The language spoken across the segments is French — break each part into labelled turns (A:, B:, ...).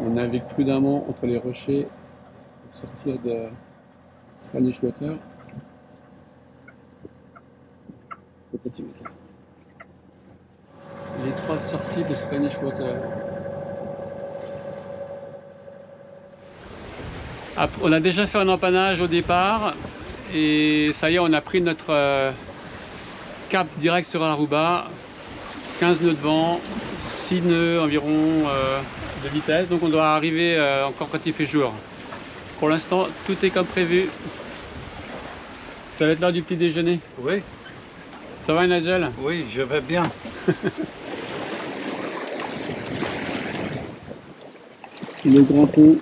A: On navigue prudemment entre les rochers pour sortir de Spanish Water. Le petit matin. L'étroite sortie de Spanish Water. On a déjà fait un empannage au départ et ça y est, on a pris notre cap direct sur Aruba. 15 nœuds de vent, 6 nœuds environ de vitesse, donc on doit arriver encore quand il fait jour. Pour l'instant, tout est comme prévu. Ça va être l'heure du petit déjeuner.
B: Oui.
A: Ça va, Nigel?
B: Oui, je vais bien.
A: Le grand pont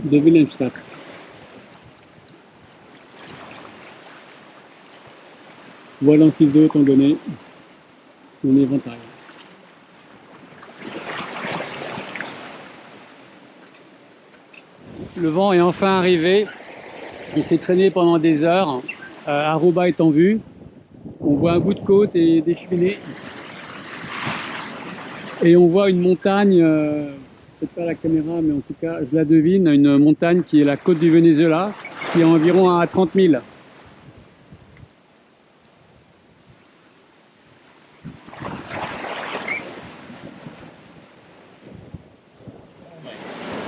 A: de Wilhelmstadt. Voile en ciseaux étant donné, on est éventail. Le vent est enfin arrivé. Il s'est traîné pendant des heures. Aruba est en vue. On voit un bout de côte et des cheminées. Et on voit une montagne, peut-être pas à la caméra, mais en tout cas, je la devine, une montagne qui est la côte du Venezuela, qui est environ à 30 000.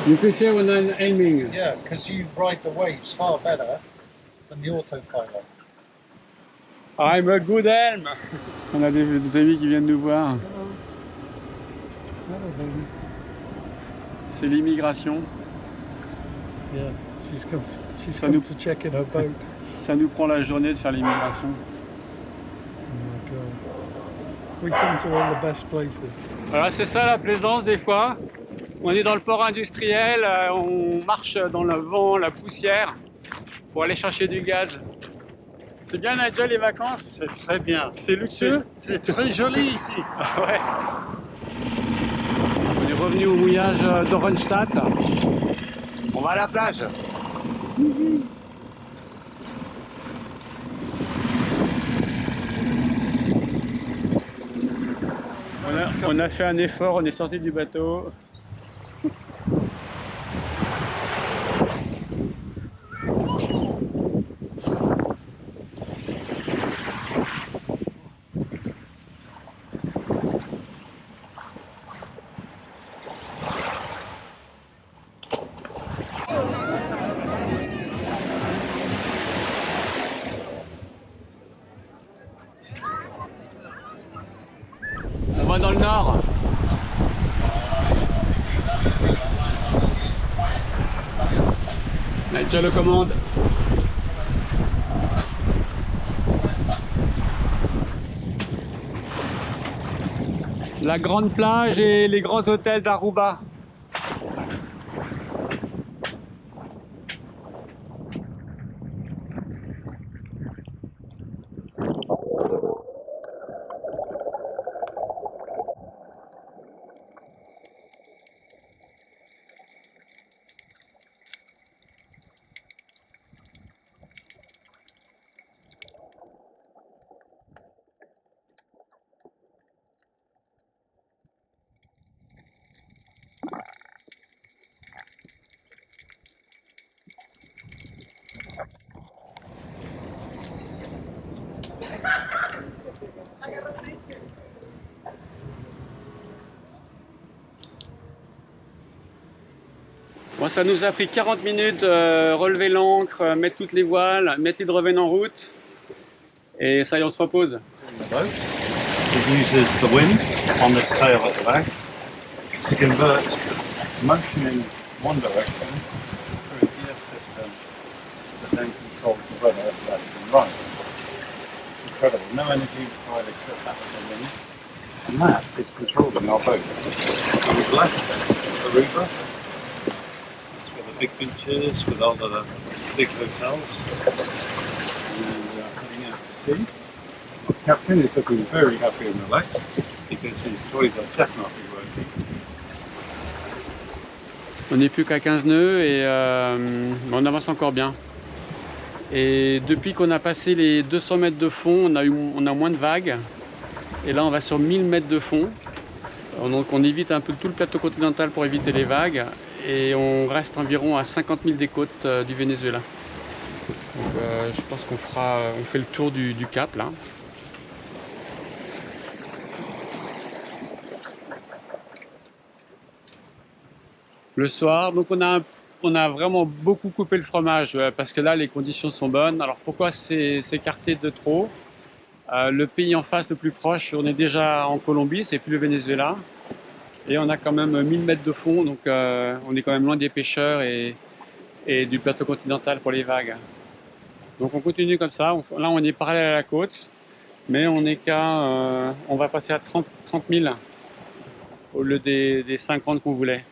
A: You prefer when I'm aiming?
B: Yeah, because you ride the waves far better than the autopilot.
A: I'm a good helm. On a des amis qui viennent nous voir. C'est l'immigration.
B: Yeah, she's come to check in her boat.
A: Ça nous prend la journée de faire l'immigration.
B: Oh my God. We come to all the best places.
A: Voilà, c'est ça la plaisance des fois. On est dans le port industriel, on marche dans le vent, la poussière, pour aller chercher du gaz. C'est bien, Nigel, les vacances?
B: C'est très bien.
A: C'est luxueux?
B: C'est très joli ici.
A: Ah ouais. On est revenu au mouillage d'Orenstadt. On va à la plage. On a fait un effort, on est sorti du bateau. On va dans le nord. Nigel le commande. La grande plage et les grands hôtels d'Aruba. Bon, ça nous a pris 40 minutes, relever l'ancre, mettre toutes les voiles, mettre l'hydrovène en route. Et ça y est, on se repose.
B: It uses the wind on the sail at the back to convert motion in one direction through a gear system that then controls the rudder left and right. It's incredible. No energy required except that of the wind. And that is controlling our boat. On the left, Aruba. That's where the big beaches with all the big hotels. And heading out to sea. The captain is looking very happy and relaxed because his toys are definitely working.
A: On n'est plus qu'à 15 nœuds et on avance encore bien. Et depuis qu'on a passé les 200 mètres de fond, on a moins de vagues. Et là, on va sur 1000 mètres de fond. Donc on évite un peu tout le plateau continental pour éviter les vagues. et on reste environ à 50 000 des côtes du Venezuela. Donc, je pense qu'on fait le tour du cap là. Le soir, donc on a vraiment beaucoup coupé le fromage parce que là les conditions sont bonnes. Alors pourquoi s'écarter de trop? Le pays en face le plus proche, on est déjà en Colombie, c'est plus le Venezuela. Et on a quand même 1000 mètres de fond, donc on est quand même loin des pêcheurs et du plateau continental pour les vagues. Donc on continue comme ça. Là on est parallèle à la côte, mais on va passer à 30 000 au lieu des 50 qu'on voulait.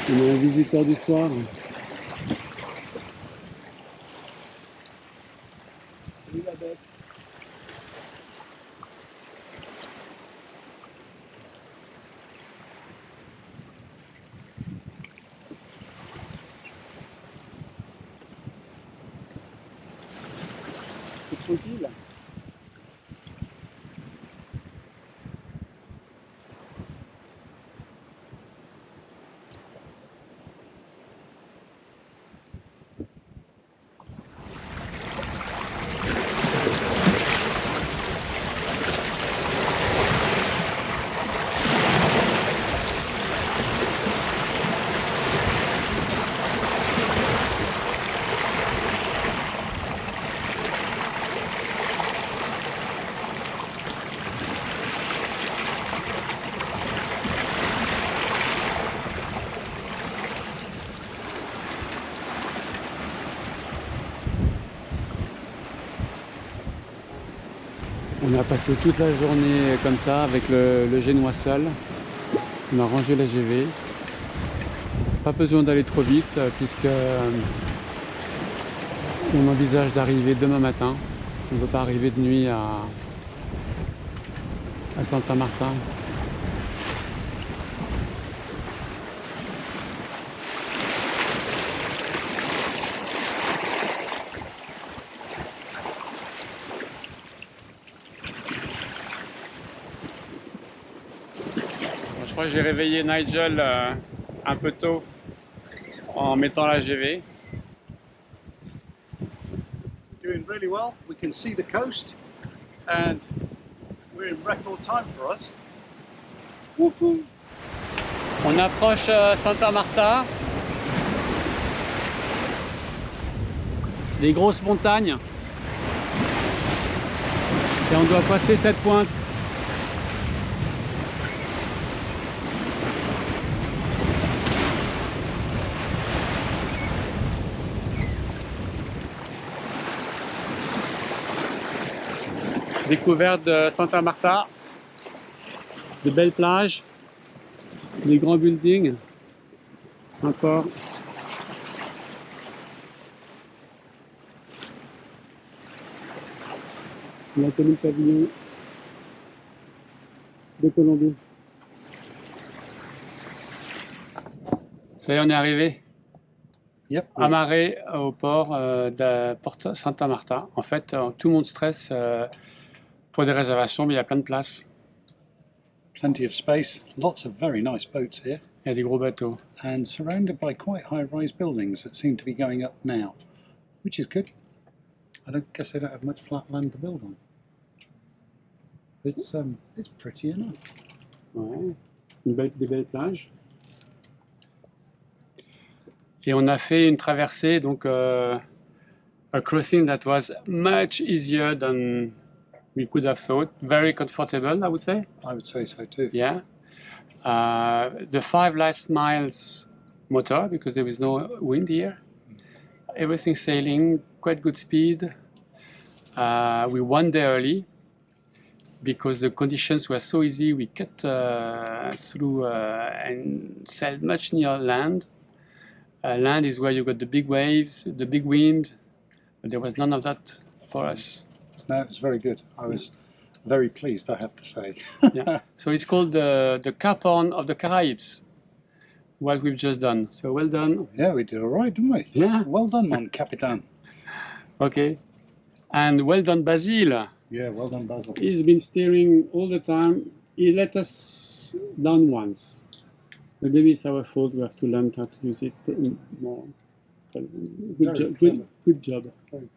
A: On a un visiteur du soir. Salut la bête. C'est tranquille. On a passé toute la journée comme ça avec le génois seul. On a rangé la GV. Pas besoin d'aller trop vite puisque on envisage d'arriver demain matin. On ne veut pas arriver de nuit à Santa Marta. Je crois que j'ai réveillé Nigel un peu tôt en mettant la GV.
B: Doing really well. We can see the coast and we're in record time for us. Woohoo!
A: On approche Santa Marta, des grosses montagnes, et on doit passer cette pointe. Découverte de Santa Marta, de belles plages, des grands buildings, un port. La tenue pavillon de Colombie. Ça y est, on est arrivé.
B: Yep.
A: Amarré au port de Porto Santa Marta. En fait, tout le monde stresse pour des réservations, mais il y a plein de places.
B: Plenty of space. Lots of very nice boats here.
A: Il y a des gros bateaux.
B: And surrounded by quite high-rise buildings that seem to be going up now, which is good. I guess they don't have much flat land to build on. It's pretty enough.
A: Ouais, des belles plages. Et on a fait une traversée, donc a crossing that was much easier than we could have thought. Very comfortable, I would say.
B: I would say so too.
A: Yeah. The 5 last miles motor, because there was no wind here. Everything sailing, quite good speed. We won there early because the conditions were so easy. We cut through and sailed much near land. Land is where you got the big waves, the big wind, but there was none of that for us.
B: No, it was very good. I was very pleased, I have to say.
A: Yeah. So it's called the Cap Horn of the Caribs, what we've just done. So well done.
B: Yeah, we did all right, didn't we?
A: Yeah.
B: Well done, mon Capitan.
A: Okay. And well done, Basile.
B: Yeah, well done, Basil.
A: He's been steering all the time. He let us down once. But maybe it's our fault. We have to learn how to use it more. But good
C: Very
A: job.
C: clever.
A: Good job.
C: Very